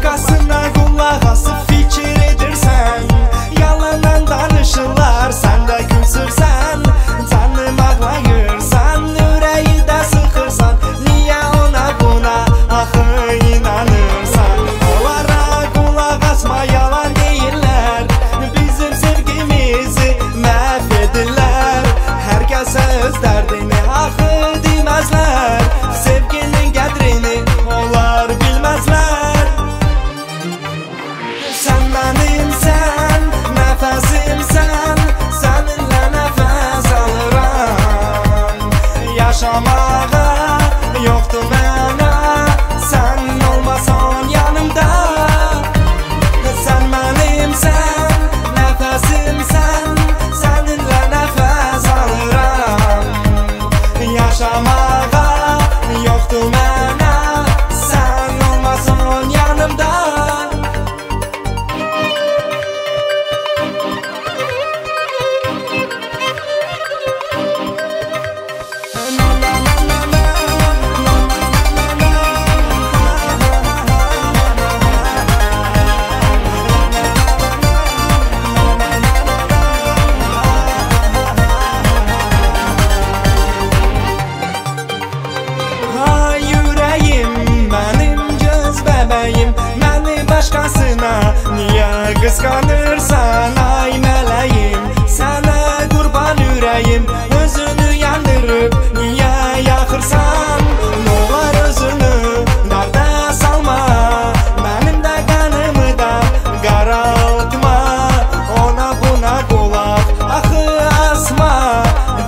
başkasına qulaq asıb fikir edirsən, yalandan danışırlar, sən də gülsürsən, canım ağlayırsan, ürəyi də sıxırsan, niyə ona buna axı inanırsan? Onlara qulaq asma, yalan deyirlər, bizim sevgimizi məhv edirlər, hər kəsə öz dərdini axı deməzlər, sevginin qədrini onlar bilməzlər. Sən mənimsən, nəfəsimsən, səninlə nəfəs alıram, yaşamağa yoxdur mənə, sən olmasan yanımda. Sən mənimsən, nəfəsimsən, səninlə nəfəs alıram, yaşamağa yoxdur mənə, sən olmasan yanımda. Məni başqasına niyə qısqanırsan, ay mələyim, sənə qurban ürəyim, özünü yandırıb niyə yaxırsan? Nolar özünü dərdə salma, mənim də qanımı da qaraltma, ona buna qulaq axı asma,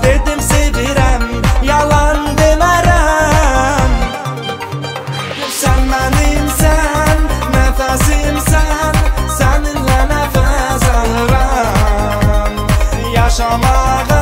dedim sevirəm, yalan demərəm. Sən mənimsən, nəfəsimsən, səninlə nəfəs alıram, yaşamağa